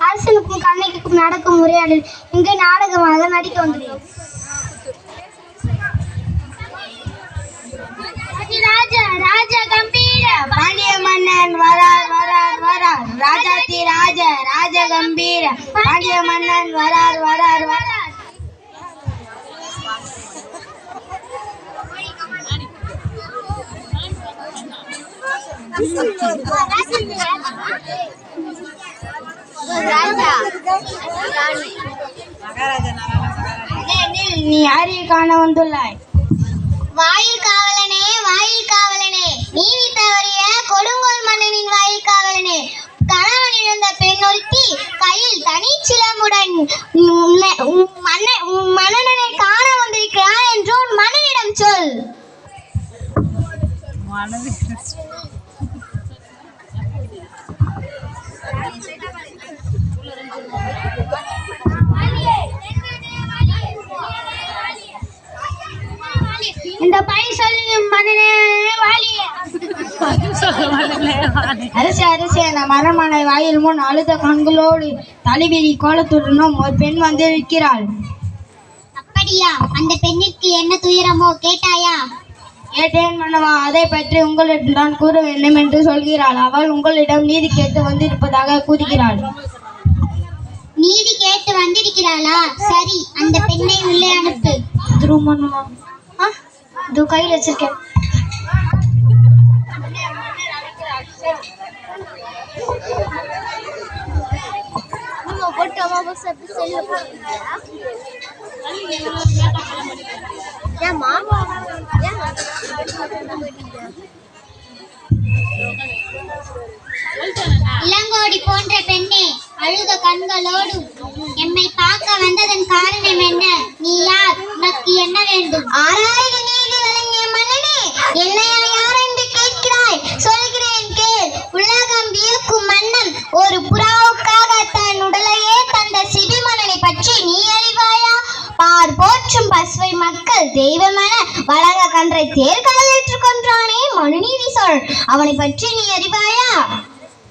அரசனுக்கும் கண்ணகிக்கும் நடக்கும் உரையாடல் இங்கு நாடகமாக நடிக்க வந்துள்ளது. ராஜா கம்பீர பாண்டிய மன்னன் வரார் வரார் வரார். ராஜாதி ராஜ கம்பீர பாண்டிய மன்னன் வரார் வரார் வரார். நீ யாரை காண வந்துள்ளாய்? வாயில் காவலனே, வாயில் காவலனே, நீதி தவறிய கொடுங்கோல் மன்னனின் வாயில் காவலனே. கணவன் இழந்த பெண் ஒருத்தி கையில் தனி சிலம்புடன் மன்னனை காண வந்திருக்கிறான் என்று உன் மன்னனிடம் சொல். இந்த பணி சொல்லும் மன்னனே வாலியே. அரசே அரசே, நம் அரண்மனை வாயில் முன் அழுத கண்களோடு தலைவிரி கோலத்துடனும் ஒரு பெண் வந்திருக்கிறாள். அப்படியா? அந்த பெண்ணிற்கு என்ன துயரமோ கேட்டாயா? கேட்டேன் மன்னவா, அதை பற்றி உங்களிடம் தான் கூற வேண்டும் என்று சொல்கிறாள். அவள் உங்களிடம் நீதி கேட்டு வந்திருப்பதாக கூறுகிறாள். நீதி கேட்டு வந்திருக்கிறாளா? சரி, அந்த பெண்ணை உள்ளே அனுப்பு. திருமணமா? இது கையில் வச்சிருக்கேன். இளங்கோடி போன்ற பெண்ணே, அழுத கண்களோடு எம்மை பார்க்க வந்ததன் காரணம் என்ன? நீ யார்? உனக்கு என்ன வேண்டும்? ஆராய்ந்து நீதி வழங்கிய மன்னனே, என்னையா யார் என்று கேட்கிறாய்? சொல்கிறேன் கேள். உலகம் வியக்கும் மன்னன் ஒரு புறாவுக்காக தன் உடலையே தந்த சிபிமன்னனை பற்றி நீ அறிவாயா? பார் போற்றும் பசுவை மக்கள் தெய்வமென வழங்க கன்றை தேர்கால் ஏற்று கொன்றானே, மனுநீதி சொல். அவனை பற்றி நீ அறிவாயா?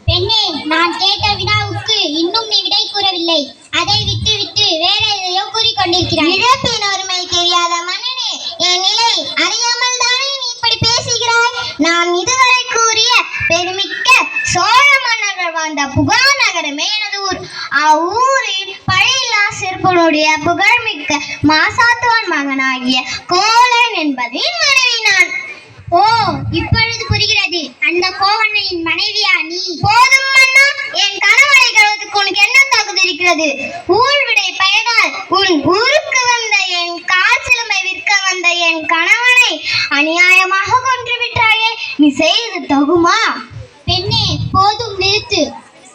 பெண்ணே, நான் கேட்ட வினாவுக்கு இன்னும் நீ விடை கூறவில்லை. அதை விட்டு விட்டு வேற எதையோ கூறிக்கொண்டிருக்கிறாய். இழப்பின் ஒருமை தெரியாத மன்னனே, என் நிலை அறியாமல் தானே நீ இப்படி பேசுகிறாய்? நான் இதுவரை கூறிய பெருமிக்க சோழ மன்னர்கள் வாழ்ந்த புகார் நகரமே எனது ஊர். அவ்வூரில் பழையில்லா சிற்பனுடைய புகழ்மிக்க மாசாத்துவான் மகனாகிய கோவலன் என்பதின் மனைவி நான். ஓ, இப்பொழுது புரிகிறது. அந்த கோவலனின் மனைவியா நீ? போதும் மன்னா, என் கணவனை கழுவதுக்கு உனக்கு என்ன தகுதி இருக்கிறது? ஊர் விடை பயனால் உன் ஊருக்கு வந்த என் கால் சிலம்பை விற்க வந்த என் கணவனை அநியாயமாக கொன்று விட்டாயே, நீ செய்து தகுமா? பெண்ணே, போதும் நிறுத்து.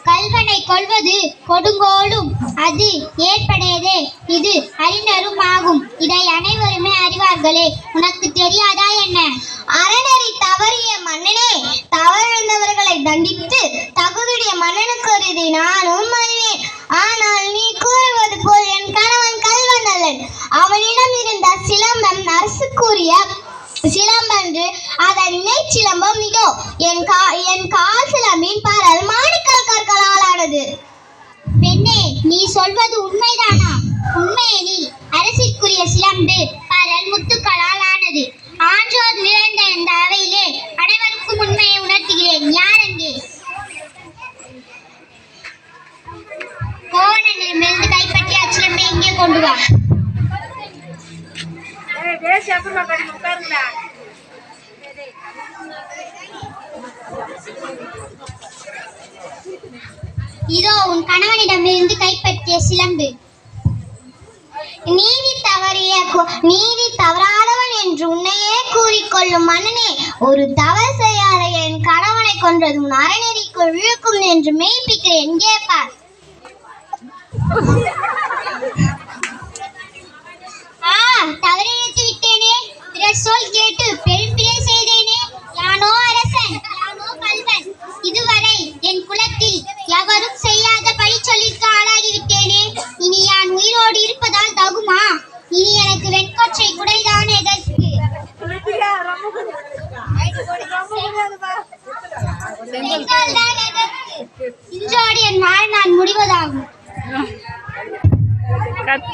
கல்வனை கொல்வது கொடுங்கோலும் அது ஏற்படையதே. இது அறிஞரும் ஆகும். இதை அனைவருமே அறிவார்களே. உனக்கு தெரியாதா என்ன? அறநெறி தவறிய மன்னனே, தவறிழந்தவர்களை தண்டித்து தகுதியுடைய மன்னனுக்கு இதை நானும் அறிவேன். ஆனால் நீ கூறுவது போல் என் கணவன் கல்வன் அல்லன். அவனிடம் இருந்த சிலம்பம் அரசுக்குரிய சிலம்பன்று, அதன் இணை சிலம்பம் இதோ என் கால் சிலம்பின் பாரல் மாணிக்கல் கற்களால் ஆனது. பெண்ணே, நீ சொல்வது உண்மைதானா? உண்மையெனில் அரசிற்குரிய சிலம்பு பாரல் முத்துக்களால் ஆனது. ஆன்றோர் நிறைந்த இந்த அவையிலே அனைவருக்கும் உண்மையை உணர்த்துகிறேன். யார் அங்கே? கோவலனிடமிருந்து கைப்பற்றிய அச்சிலம்பை இங்கே கொண்டு வா. இதோ உன் கணவனிடமிருந்து கைப்பற்றிய சிலம்பு. நீதி தவறாதவன் என்று உன்னையே கூறிக்கொள்ளும் மன்னனே, ஒரு தவறு செய்யாத என் கணவனை கொன்றது உன் அறநெறிக்குள் இழுக்கும் என்று மெய்ப்பிக்கிறேன். எங்கே பார். தவறிழைத்து விட்டேனே, பிறர் சொல் கேட்டு பெரும்பிழை செய்தேனே. யானோ அரசன், யானோ கல்வன். இதுவரை என் குலத்தில் எவரும் செய்யாத பழி சொல்லிற்கு ஆளாகிவிட்டேனே. இனி நான் உயிரோடு இருப்பதால் தகுமா? இனி எனக்கு வெண்கொற்றை குடைதான் எதற்கு? இன்றோடு என் வாழ்நாள் முடிவதாகும். கத்